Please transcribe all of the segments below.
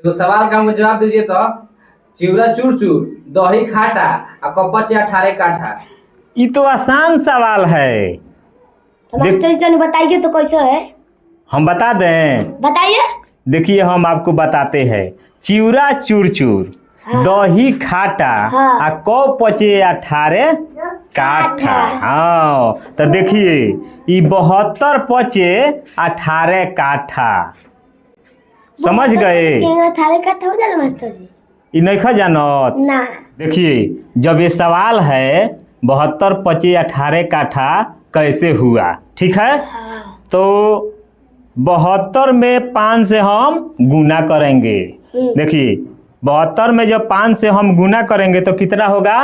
तो सवाल का हमको जवाब दीजिए तो। चिवड़ा चूर चूर, दही खाटा और कपच 18 काठा। ये तो आसान सवाल है। तो मास्टर जी बताइए तो कैसे है? हम बता दें? बताइए। देखिए हम आपको बताते हैं। चिवड़ा चूर चूर, हाँ। दही खाटा, हाँ। आ कौ पचे 18 काठा। हाँ तो देखिए ये 72 पचे 18 काठा। समझ गए? 18 काठा हो जाला मास्टर जी? ये नहीं खा जानत ना। देखिए जब ये सवाल है 72 पचे 18 काठा कैसे हुआ, ठीक है? हाँ। तो 72 में 5 से हम गुना करेंगे। देखिए 72 में जब 5 से हम गुना करेंगे तो कितना होगा?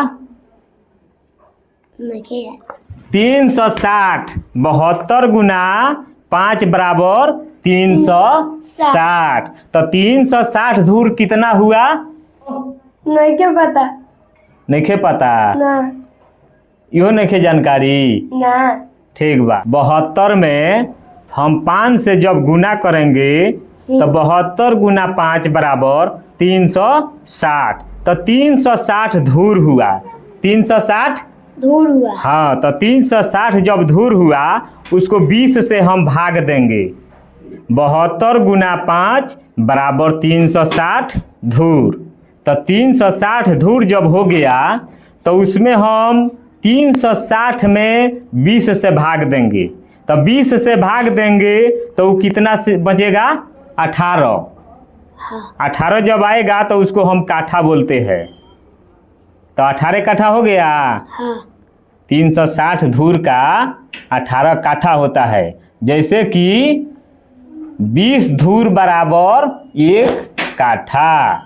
360। 72 गुना 5 बराबर 360। तो 360 धूर कितना हुआ? नहीं के पता। नहीं खे पता? ना। इहो नहीं खे जानकारी? ना। ठीक बा। 72 में हम 5 से जब गुना करेंगे तो 72 गुना 5 बराबर 360। तो 360 धूर हुआ। 360 धूर हुआ। हाँ तो 360 जब धूर हुआ उसको 20 से हम भाग देंगे। 72 गुना 5 बराबर 360 धूर। तो 360 धूर जब हो गया तो उसमें हम 360 में 20 से भाग देंगे। तो 20 से भाग देंगे तो वो कितना से बचेगा? 18। हाँ। 18 जब आएगा तो उसको हम काठा बोलते हैं। तो 18 काठा हो गया। हाँ। 360 धूर का 18 काठा होता है। जैसे कि 20 धूर बराबर 1 काठा।